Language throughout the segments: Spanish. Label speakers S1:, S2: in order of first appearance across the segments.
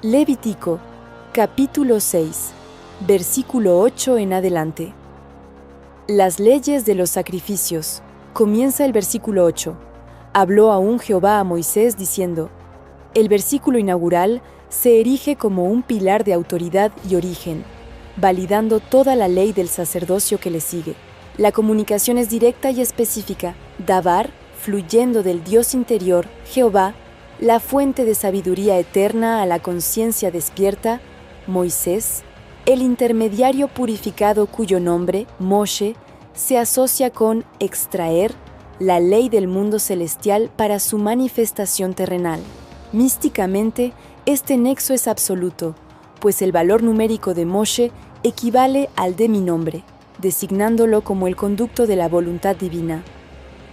S1: Levítico, capítulo 6, versículo 8 en adelante. Las leyes de los sacrificios. Comienza el versículo 8. Habló aún Jehová a Moisés diciendo: el versículo inaugural se erige como un pilar de autoridad y origen, validando toda la ley del sacerdocio que le sigue. La comunicación es directa y específica, davar, fluyendo del Dios interior, Jehová, la fuente de sabiduría eterna a la conciencia despierta, Moisés, el intermediario purificado cuyo nombre, Moshe, se asocia con extraer la ley del mundo celestial para su manifestación terrenal. Místicamente, este nexo es absoluto, pues el valor numérico de Moshe equivale al de mi nombre, designándolo como el conducto de la voluntad divina.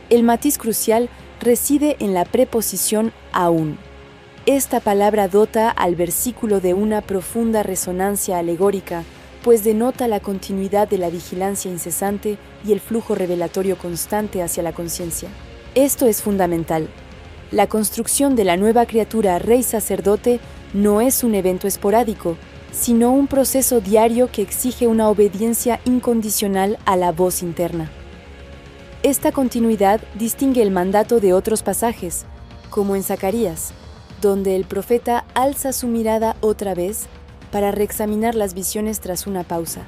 S1: El matiz crucial reside en la preposición aún. Esta palabra dota al versículo de una profunda resonancia alegórica, pues denota la continuidad de la vigilancia incesante y el flujo revelatorio constante hacia la conciencia. Esto es fundamental. La construcción de la nueva criatura rey sacerdote no es un evento esporádico, sino un proceso diario que exige una obediencia incondicional a la voz interna. Esta continuidad distingue el mandato de otros pasajes, como en Zacarías, donde el profeta alza su mirada otra vez para reexaminar las visiones tras una pausa.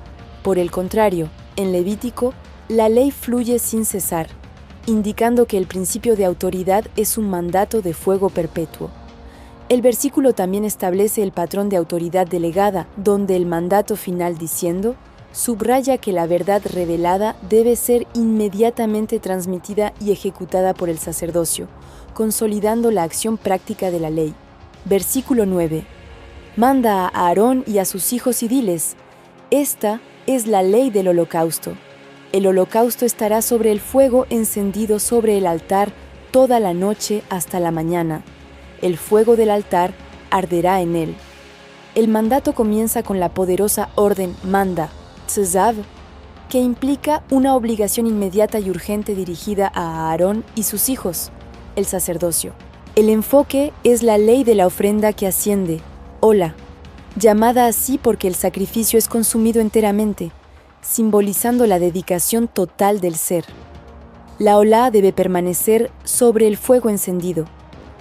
S1: Por el contrario, en Levítico, la ley fluye sin cesar, indicando que el principio de autoridad es un mandato de fuego perpetuo. El versículo también establece el patrón de autoridad delegada, donde el mandato final diciendo subraya que la verdad revelada debe ser inmediatamente transmitida y ejecutada por el sacerdocio, consolidando la acción práctica de la ley. Versículo 9. Manda a Aarón y a sus hijos y diles: esta es la ley del holocausto. El holocausto estará sobre el fuego encendido sobre el altar toda la noche hasta la mañana. El fuego del altar arderá en él. El mandato comienza con la poderosa orden manda, tzav, que implica una obligación inmediata y urgente dirigida a Aarón y sus hijos, el sacerdocio. El enfoque es la ley de la ofrenda que asciende, ola, llamada así porque el sacrificio es consumido enteramente, simbolizando la dedicación total del ser. La olá debe permanecer sobre el fuego encendido,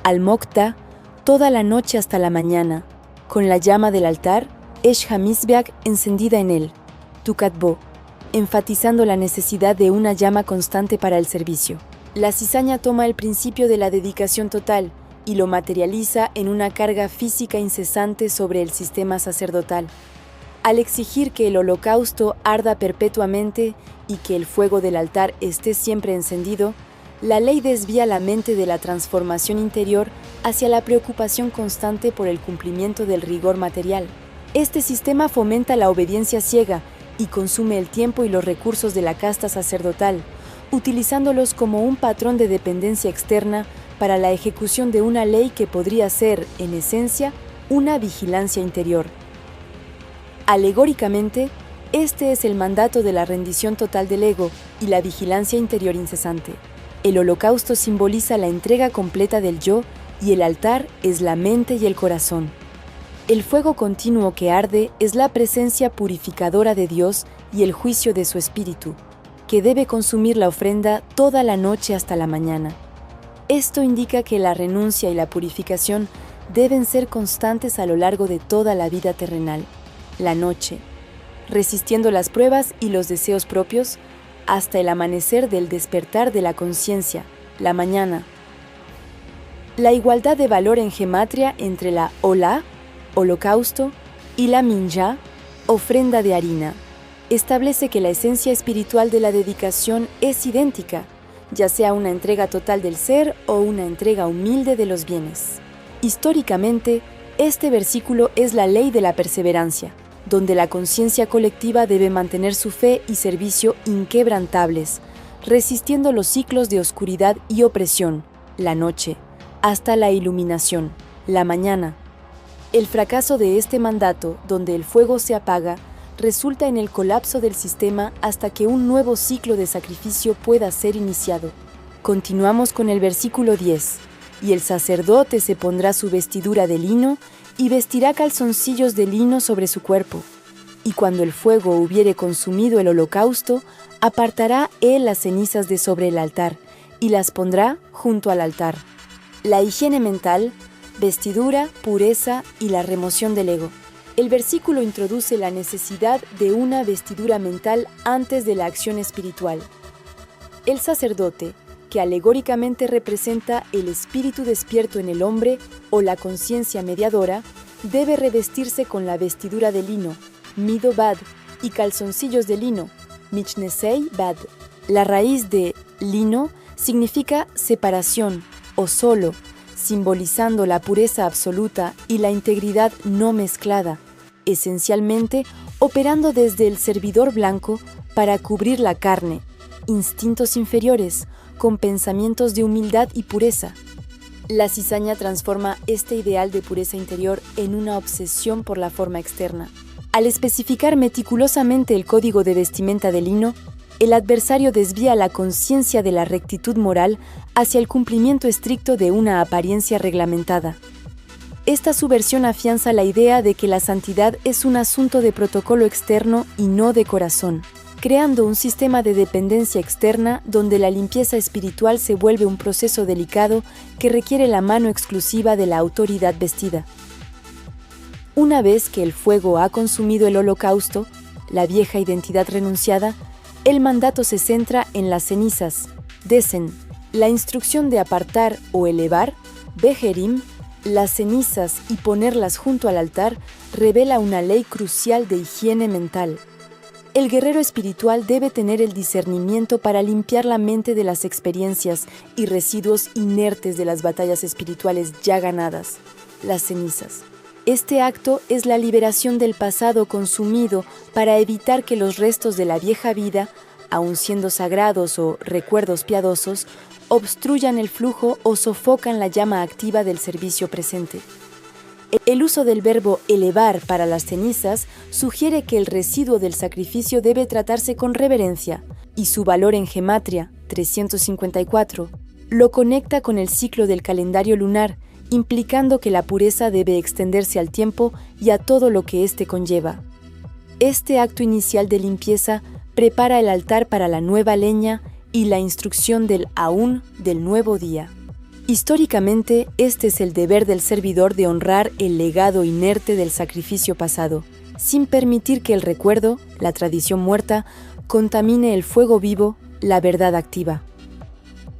S1: al mokta, toda la noche hasta la mañana, con la llama del altar, esh hamizbeach, encendida en él, tukatbo, enfatizando la necesidad de una llama constante para el servicio. La cizaña toma el principio de la dedicación total y lo materializa en una carga física incesante sobre el sistema sacerdotal. Al exigir que el holocausto arda perpetuamente y que el fuego del altar esté siempre encendido, la ley desvía la mente de la transformación interior hacia la preocupación constante por el cumplimiento del rigor material. Este sistema fomenta la obediencia ciega y consume el tiempo y los recursos de la casta sacerdotal, utilizándolos como un patrón de dependencia externa para la ejecución de una ley que podría ser, en esencia, una vigilancia interior. Alegóricamente, este es el mandato de la rendición total del ego y la vigilancia interior incesante. El holocausto simboliza la entrega completa del yo y el altar es la mente y el corazón. El fuego continuo que arde es la presencia purificadora de Dios y el juicio de su espíritu, que debe consumir la ofrenda toda la noche hasta la mañana. Esto indica que la renuncia y la purificación deben ser constantes a lo largo de toda la vida terrenal, la noche, resistiendo las pruebas y los deseos propios hasta el amanecer del despertar de la conciencia, la mañana. La igualdad de valor en gematria entre la olá, holocausto, y la minjá, ofrenda de harina, establece que la esencia espiritual de la dedicación es idéntica, ya sea una entrega total del ser o una entrega humilde de los bienes. Históricamente, este versículo es la ley de la perseverancia, donde la conciencia colectiva debe mantener su fe y servicio inquebrantables, resistiendo los ciclos de oscuridad y opresión, la noche, hasta la iluminación, la mañana. El fracaso de este mandato, donde el fuego se apaga, resulta en el colapso del sistema hasta que un nuevo ciclo de sacrificio pueda ser iniciado. Continuamos con el versículo 10. Y el sacerdote se pondrá su vestidura de lino y vestirá calzoncillos de lino sobre su cuerpo. Y cuando el fuego hubiere consumido el holocausto, apartará él las cenizas de sobre el altar, y las pondrá junto al altar. La higiene mental, vestidura, pureza y la remoción del ego. El versículo introduce la necesidad de una vestidura mental antes de la acción espiritual. El sacerdote, que alegóricamente representa el espíritu despierto en el hombre o la conciencia mediadora, debe revestirse con la vestidura de lino, mido bad, y calzoncillos de lino, michnesei bad. La raíz de lino significa separación o solo, simbolizando la pureza absoluta y la integridad no mezclada, esencialmente operando desde el servidor blanco para cubrir la carne, instintos inferiores, con pensamientos de humildad y pureza. La cizaña transforma este ideal de pureza interior en una obsesión por la forma externa. Al especificar meticulosamente el código de vestimenta de lino, el adversario desvía la conciencia de la rectitud moral hacia el cumplimiento estricto de una apariencia reglamentada. Esta subversión afianza la idea de que la santidad es un asunto de protocolo externo y no de corazón, creando un sistema de dependencia externa donde la limpieza espiritual se vuelve un proceso delicado que requiere la mano exclusiva de la autoridad vestida. Una vez que el fuego ha consumido el holocausto, la vieja identidad renunciada, el mandato se centra en las cenizas, desen, la instrucción de apartar o elevar, bejerim, las cenizas y ponerlas junto al altar revela una ley crucial de higiene mental. El guerrero espiritual debe tener el discernimiento para limpiar la mente de las experiencias y residuos inertes de las batallas espirituales ya ganadas, las cenizas. Este acto es la liberación del pasado consumido para evitar que los restos de la vieja vida, aun siendo sagrados o recuerdos piadosos, obstruyan el flujo o sofocan la llama activa del servicio presente. El uso del verbo elevar para las cenizas sugiere que el residuo del sacrificio debe tratarse con reverencia, y su valor en gematria, 354, lo conecta con el ciclo del calendario lunar, implicando que la pureza debe extenderse al tiempo y a todo lo que éste conlleva. Este acto inicial de limpieza prepara el altar para la nueva leña y la instrucción del aún del nuevo día. Históricamente, este es el deber del servidor de honrar el legado inerte del sacrificio pasado, sin permitir que el recuerdo, la tradición muerta, contamine el fuego vivo, la verdad activa.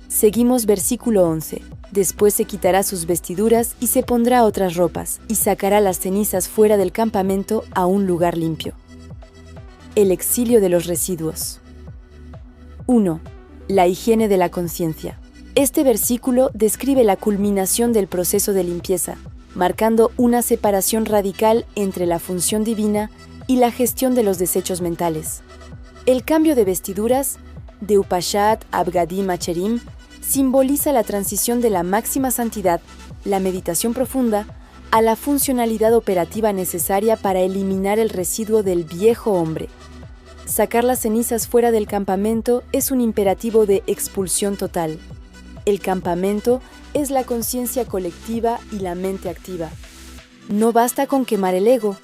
S1: Seguimos versículo 11. Después se quitará sus vestiduras y se pondrá otras ropas, y sacará las cenizas fuera del campamento a un lugar limpio. El exilio de los residuos. 1. La higiene de la conciencia. Este versículo describe la culminación del proceso de limpieza, marcando una separación radical entre la función divina y la gestión de los desechos mentales. El cambio de vestiduras, de Upashat Abgadim Acherim, simboliza la transición de la máxima santidad, la meditación profunda, a la funcionalidad operativa necesaria para eliminar el residuo del viejo hombre. Sacar las cenizas fuera del campamento es un imperativo de expulsión total. El campamento es la conciencia colectiva y la mente activa. No basta con quemar el ego,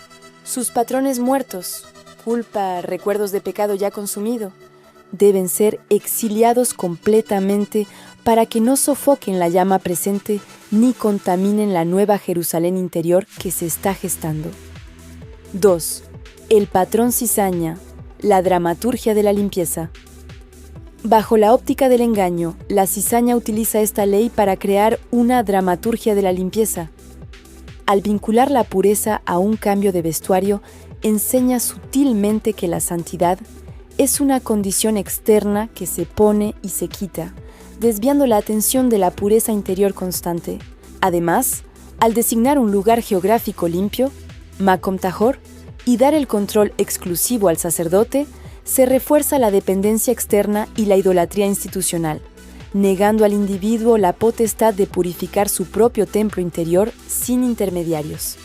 S1: sus patrones muertos, culpa, recuerdos de pecado ya consumido, deben ser exiliados completamente para que no sofoquen la llama presente ni contaminen la nueva Jerusalén interior que se está gestando. 2. El patrón cizaña, la dramaturgia de la limpieza. Bajo la óptica del engaño, la cizaña utiliza esta ley para crear una dramaturgia de la limpieza. Al vincular la pureza a un cambio de vestuario, enseña sutilmente que la santidad es una condición externa que se pone y se quita, desviando la atención de la pureza interior constante. Además, al designar un lugar geográfico limpio, Makom Tahor, y dar el control exclusivo al sacerdote, se refuerza la dependencia externa y la idolatría institucional, negando al individuo la potestad de purificar su propio templo interior sin intermediarios.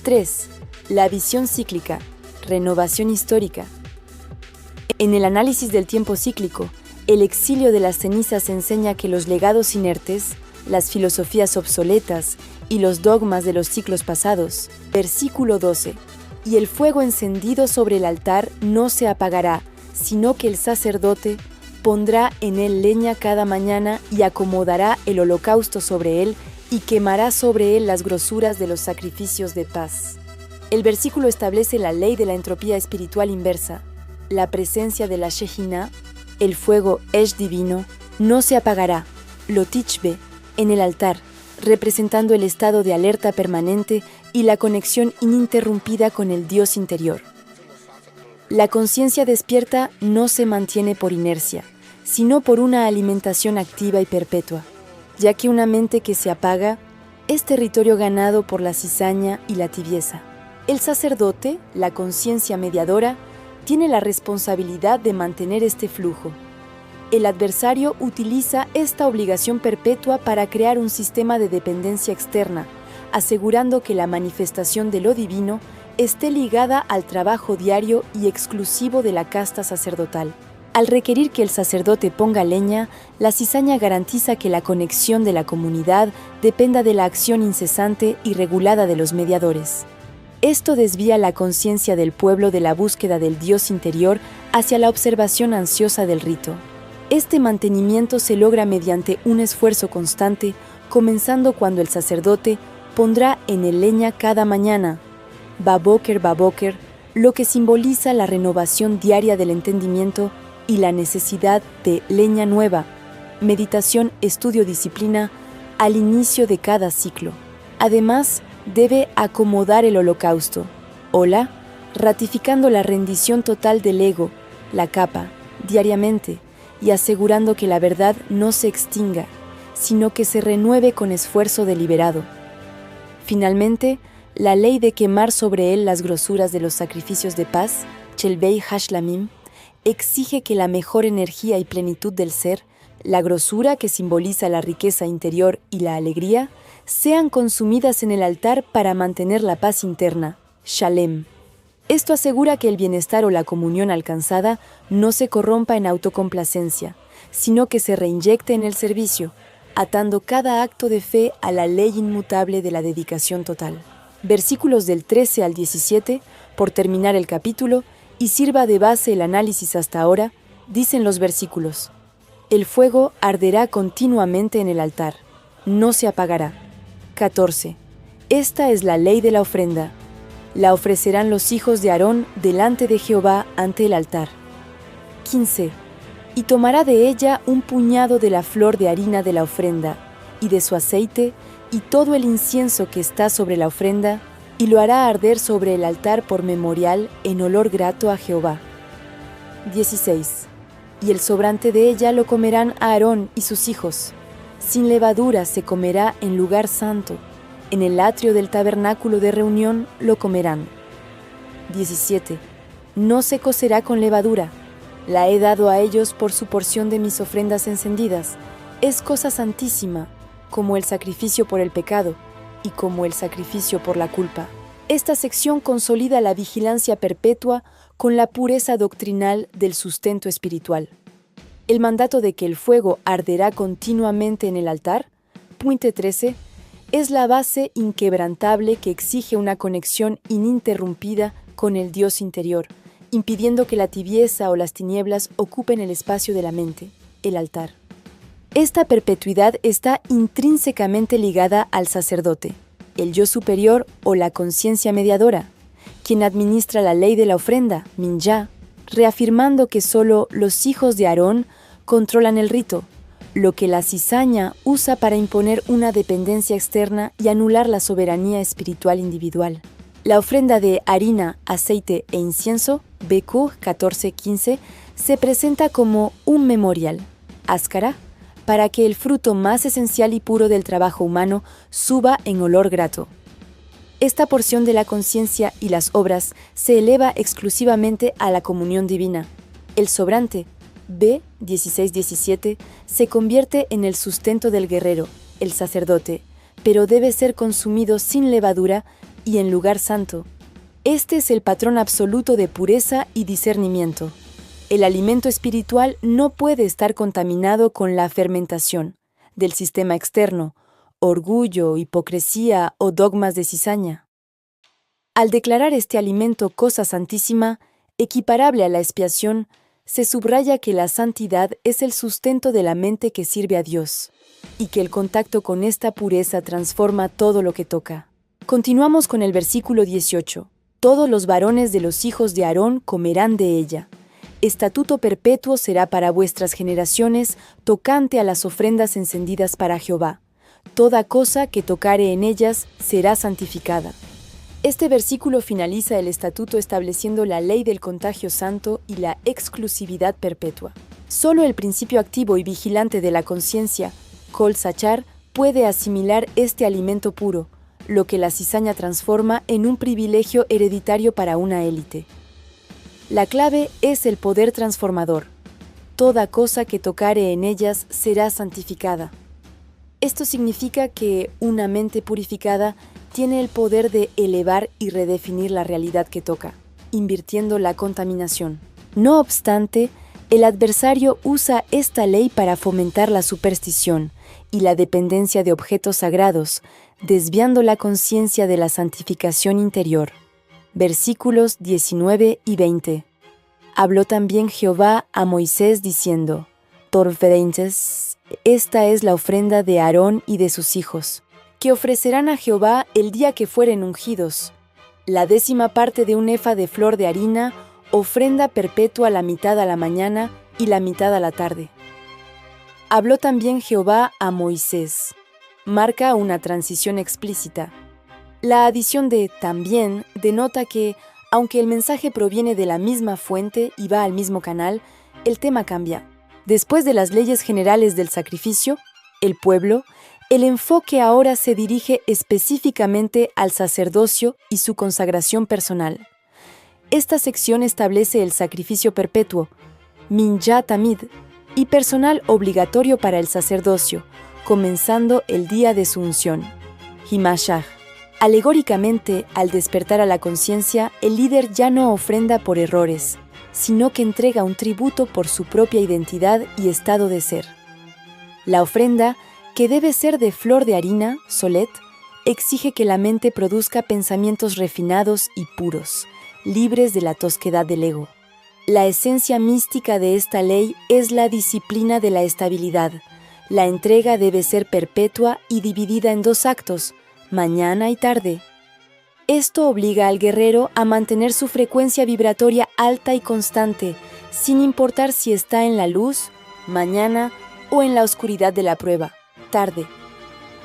S1: 3. La visión cíclica, renovación histórica. En el análisis del tiempo cíclico, el exilio de las cenizas enseña que los legados inertes, las filosofías obsoletas y los dogmas de los siglos pasados. Versículo 12. Y el fuego encendido sobre el altar no se apagará, sino que el sacerdote pondrá en él leña cada mañana y acomodará el holocausto sobre él y quemará sobre él las grosuras de los sacrificios de paz. El versículo establece la ley de la entropía espiritual inversa. La presencia de la Shejinah, el fuego Esh divino, no se apagará, lo tichbe, en el altar, representando el estado de alerta permanente y la conexión ininterrumpida con el Dios interior. La conciencia despierta no se mantiene por inercia, sino por una alimentación activa y perpetua, ya que una mente que se apaga es territorio ganado por la cizaña y la tibieza. El sacerdote, la conciencia mediadora, tiene la responsabilidad de mantener este flujo. El adversario utiliza esta obligación perpetua para crear un sistema de dependencia externa, asegurando que la manifestación de lo divino esté ligada al trabajo diario y exclusivo de la casta sacerdotal. Al requerir que el sacerdote ponga leña, la cizaña garantiza que la conexión de la comunidad dependa de la acción incesante y regulada de los mediadores. Esto desvía la conciencia del pueblo de la búsqueda del Dios interior hacia la observación ansiosa del rito. Este mantenimiento se logra mediante un esfuerzo constante, comenzando cuando el sacerdote pondrá en él leña cada mañana, baboker, lo que simboliza la renovación diaria del entendimiento y la necesidad de leña nueva, meditación, estudio, disciplina, al inicio de cada ciclo. Además, debe acomodar el holocausto, hola, ratificando la rendición total del ego, la capa, diariamente, y asegurando que la verdad no se extinga, sino que se renueve con esfuerzo deliberado. Finalmente, la ley de quemar sobre él las grosuras de los sacrificios de paz, Chelbei Hashlamim, exige que la mejor energía y plenitud del ser, la grosura que simboliza la riqueza interior y la alegría, sean consumidas en el altar para mantener la paz interna, Shalem. Esto asegura que el bienestar o la comunión alcanzada no se corrompa en autocomplacencia, sino que se reinyecte en el servicio, atando cada acto de fe a la ley inmutable de la dedicación total. Versículos del 13 al 17, por terminar el capítulo, y sirva de base el análisis hasta ahora, dicen los versículos: el fuego arderá continuamente en el altar, no se apagará. 14. Esta es la ley de la ofrenda. La ofrecerán los hijos de Aarón delante de Jehová ante el altar. 15. Y tomará de ella un puñado de la flor de harina de la ofrenda, y de su aceite, y todo el incienso que está sobre la ofrenda, y lo hará arder sobre el altar por memorial en olor grato a Jehová. 16. Y el sobrante de ella lo comerán Aarón y sus hijos. Sin levadura se comerá en lugar santo. En el atrio del tabernáculo de reunión lo comerán. 17. No se cocerá con levadura. La he dado a ellos por su porción de mis ofrendas encendidas. Es cosa santísima, como el sacrificio por el pecado y como el sacrificio por la culpa. Esta sección consolida la vigilancia perpetua con la pureza doctrinal del sustento espiritual. El mandato de que el fuego arderá continuamente en el altar, punto 13, es la base inquebrantable que exige una conexión ininterrumpida con el Dios interior, impidiendo que la tibieza o las tinieblas ocupen el espacio de la mente, el altar. Esta perpetuidad está intrínsecamente ligada al sacerdote, el yo superior o la conciencia mediadora, quien administra la ley de la ofrenda, Minjá, reafirmando que solo los hijos de Aarón controlan el rito, lo que la cizaña usa para imponer una dependencia externa y anular la soberanía espiritual individual. La ofrenda de harina, aceite e incienso, Bekur 14:15, se presenta como un memorial, áscara, para que el fruto más esencial y puro del trabajo humano suba en olor grato. Esta porción de la conciencia y las obras se eleva exclusivamente a la comunión divina. El sobrante, B 16-17, se convierte en el sustento del guerrero, el sacerdote, pero debe ser consumido sin levadura y en lugar santo. Este es el patrón absoluto de pureza y discernimiento. El alimento espiritual no puede estar contaminado con la fermentación del sistema externo orgullo, hipocresía o dogmas de cizaña. Al declarar este alimento cosa santísima, equiparable a la expiación, se subraya que la santidad es el sustento de la mente que sirve a Dios, y que el contacto con esta pureza transforma todo lo que toca. Continuamos con el versículo 18. Todos los varones de los hijos de Aarón comerán de ella. Estatuto perpetuo será para vuestras generaciones, tocante a las ofrendas encendidas para Jehová. Toda cosa que tocare en ellas será santificada. Este versículo finaliza el estatuto estableciendo la ley del contagio santo y la exclusividad perpetua. Solo el principio activo y vigilante de la conciencia, Kol Sachar, puede asimilar este alimento puro, lo que la cizaña transforma en un privilegio hereditario para una élite. La clave es el poder transformador. Toda cosa que tocare en ellas será santificada. Esto significa que una mente purificada tiene el poder de elevar y redefinir la realidad que toca, invirtiendo la contaminación. No obstante, el adversario usa esta ley para fomentar la superstición y la dependencia de objetos sagrados, desviando la conciencia de la santificación interior. Versículos 19 y 20. Habló también Jehová a Moisés diciendo: Torferentes, esta es la ofrenda de Aarón y de sus hijos, que ofrecerán a Jehová el día que fueren ungidos. La 10ª parte de un efa de flor de harina, ofrenda perpetua, la mitad a la mañana y la mitad a la tarde. Habló también Jehová a Moisés. Marca una transición explícita. La adición de también denota que, aunque el mensaje proviene de la misma fuente y va al mismo canal, el tema cambia. Después de las leyes generales del sacrificio, el pueblo, el enfoque ahora se dirige específicamente al sacerdocio y su consagración personal. Esta sección establece el sacrificio perpetuo, Minjá Tamid, y personal obligatorio para el sacerdocio, comenzando el día de su unción, Himashach. Alegóricamente, al despertar a la conciencia, el líder ya no ofrenda por errores, sino que entrega un tributo por su propia identidad y estado de ser. La ofrenda, que debe ser de flor de harina, solet, exige que la mente produzca pensamientos refinados y puros, libres de la tosquedad del ego. La esencia mística de esta ley es la disciplina de la estabilidad. La entrega debe ser perpetua y dividida en 2 actos, mañana y tarde. Esto obliga al guerrero a mantener su frecuencia vibratoria alta y constante, sin importar si está en la luz, mañana, o en la oscuridad de la prueba, tarde.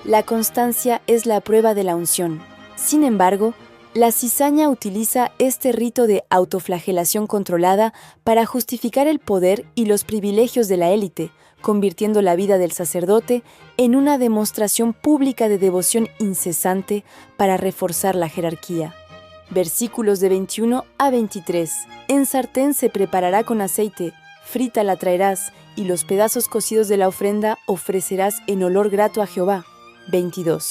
S1: La constancia es la prueba de la unción. Sin embargo, la cizaña utiliza este rito de autoflagelación controlada para justificar el poder y los privilegios de la élite, convirtiendo la vida del sacerdote en una demostración pública de devoción incesante para reforzar la jerarquía. Versículos de 21 a 23. En sartén se preparará con aceite, frita la traerás, y los pedazos cocidos de la ofrenda ofrecerás en olor grato a Jehová. 22.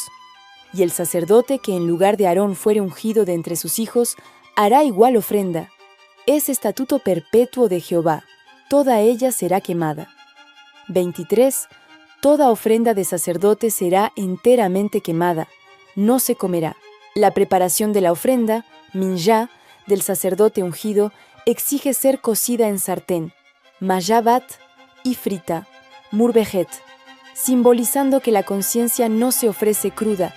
S1: Y el sacerdote que en lugar de Aarón fuere ungido de entre sus hijos, hará igual ofrenda. Es estatuto perpetuo de Jehová, toda ella será quemada. 23. Toda ofrenda de sacerdote será enteramente quemada, no se comerá. La preparación de la ofrenda, minjá, del sacerdote ungido, exige ser cocida en sartén, mayabat y frita, murbejet, simbolizando que la conciencia no se ofrece cruda,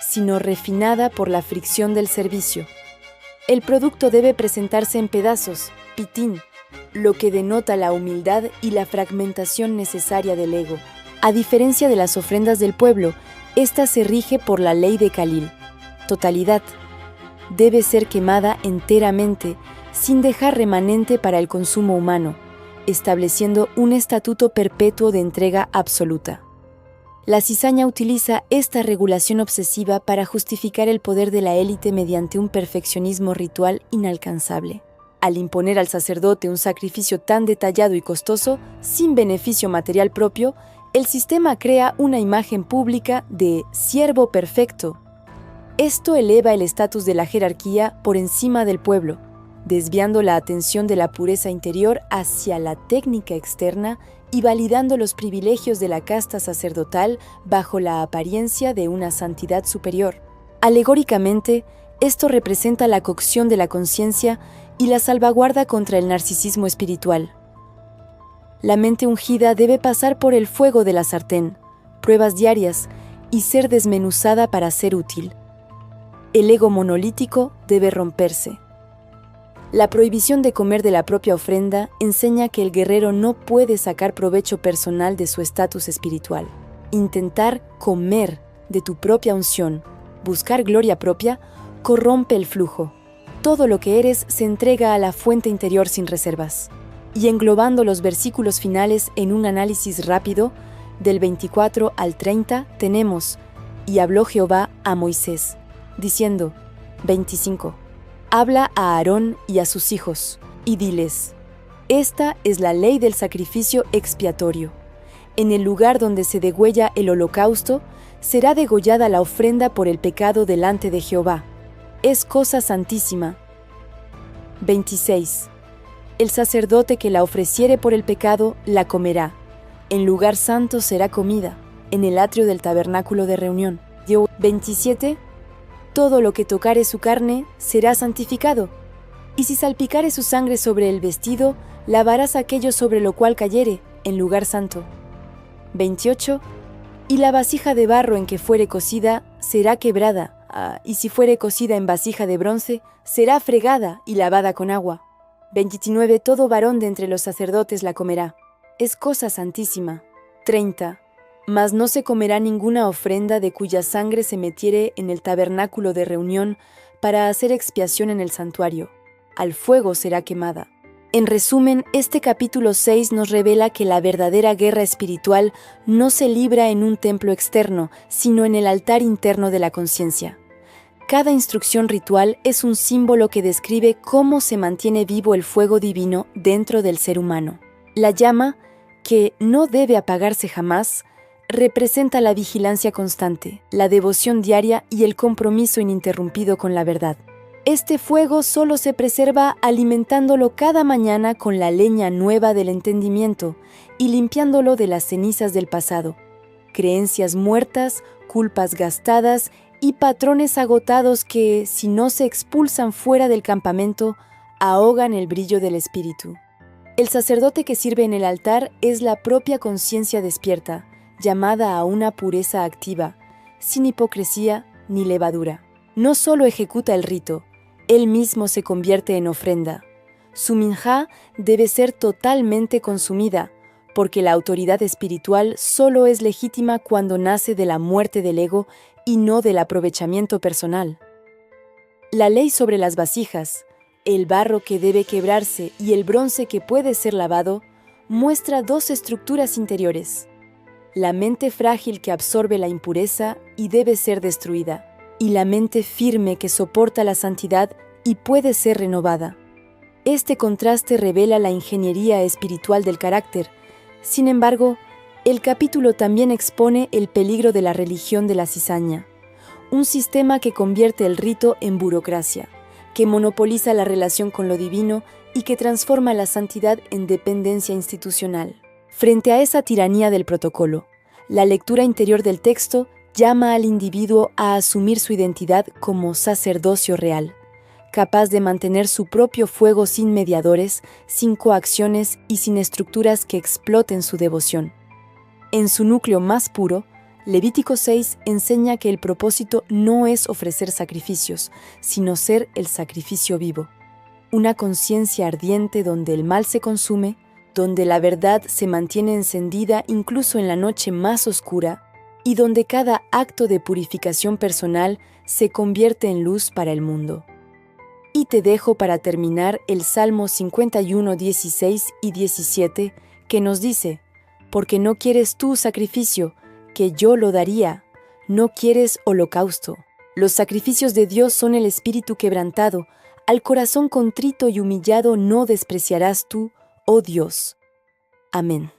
S1: sino refinada por la fricción del servicio. El producto debe presentarse en pedazos, pitín, lo que denota la humildad y la fragmentación necesaria del ego. A diferencia de las ofrendas del pueblo, esta se rige por la ley de Khalil, totalidad. Debe ser quemada enteramente, sin dejar remanente para el consumo humano, estableciendo un estatuto perpetuo de entrega absoluta. La cizaña utiliza esta regulación obsesiva para justificar el poder de la élite mediante un perfeccionismo ritual inalcanzable. Al imponer al sacerdote un sacrificio tan detallado y costoso, sin beneficio material propio, el sistema crea una imagen pública de siervo perfecto. Esto eleva el estatus de la jerarquía por encima del pueblo, desviando la atención de la pureza interior hacia la técnica externa y validando los privilegios de la casta sacerdotal bajo la apariencia de una santidad superior. Alegóricamente, esto representa la cocción de la conciencia y la salvaguarda contra el narcisismo espiritual. La mente ungida debe pasar por el fuego de la sartén, pruebas diarias, y ser desmenuzada para ser útil. El ego monolítico debe romperse. La prohibición de comer de la propia ofrenda enseña que el guerrero no puede sacar provecho personal de su estatus espiritual. Intentar comer de tu propia unción, buscar gloria propia, corrompe el flujo. Todo lo que eres se entrega a la fuente interior sin reservas. Y englobando los versículos finales en un análisis rápido, del 24 al 30 tenemos: y habló Jehová a Moisés, diciendo, 25. Habla a Aarón y a sus hijos, y diles: esta es la ley del sacrificio expiatorio. En el lugar donde se degüella el holocausto, será degollada la ofrenda por el pecado delante de Jehová. Es cosa santísima. 26. El sacerdote que la ofreciere por el pecado, la comerá. En lugar santo será comida, en el atrio del tabernáculo de reunión. 27. Todo lo que tocare su carne será santificado. Y si salpicare su sangre sobre el vestido, lavarás aquello sobre lo cual cayere, en lugar santo. 28. Y la vasija de barro en que fuere cocida será quebrada, y si fuere cocida en vasija de bronce, será fregada y lavada con agua. 29. Todo varón de entre los sacerdotes la comerá. Es cosa santísima. 30. Mas no se comerá ninguna ofrenda de cuya sangre se metiere en el tabernáculo de reunión para hacer expiación en el santuario. Al fuego será quemada. En resumen, este capítulo 6 nos revela que la verdadera guerra espiritual no se libra en un templo externo, sino en el altar interno de la conciencia. Cada instrucción ritual es un símbolo que describe cómo se mantiene vivo el fuego divino dentro del ser humano. La llama, que no debe apagarse jamás, representa la vigilancia constante, la devoción diaria y el compromiso ininterrumpido con la verdad. Este fuego solo se preserva alimentándolo cada mañana con la leña nueva del entendimiento y limpiándolo de las cenizas del pasado, creencias muertas, culpas gastadas y patrones agotados que, si no se expulsan fuera del campamento, ahogan el brillo del espíritu. El sacerdote que sirve en el altar es la propia conciencia despierta, llamada a una pureza activa, sin hipocresía ni levadura. No solo ejecuta el rito, él mismo se convierte en ofrenda. Su minjá debe ser totalmente consumida, porque la autoridad espiritual solo es legítima cuando nace de la muerte del ego y no del aprovechamiento personal. La ley sobre las vasijas, el barro que debe quebrarse y el bronce que puede ser lavado, muestra dos estructuras interiores: la mente frágil que absorbe la impureza y debe ser destruida, y la mente firme que soporta la santidad y puede ser renovada. Este contraste revela la ingeniería espiritual del carácter. Sin embargo, el capítulo también expone el peligro de la religión de la cizaña, un sistema que convierte el rito en burocracia, que monopoliza la relación con lo divino y que transforma la santidad en dependencia institucional. Frente a esa tiranía del protocolo, la lectura interior del texto llama al individuo a asumir su identidad como sacerdocio real, capaz de mantener su propio fuego sin mediadores, sin coacciones y sin estructuras que exploten su devoción. En su núcleo más puro, Levítico 6 enseña que el propósito no es ofrecer sacrificios, sino ser el sacrificio vivo. Una conciencia ardiente donde el mal se consume, donde la verdad se mantiene encendida incluso en la noche más oscura, y donde cada acto de purificación personal se convierte en luz para el mundo. Y te dejo para terminar el Salmo 51, 16 y 17, que nos dice: porque no quieres tú sacrificio, que yo lo daría, no quieres holocausto. Los sacrificios de Dios son el espíritu quebrantado, al corazón contrito y humillado no despreciarás tú, oh Dios. Amén.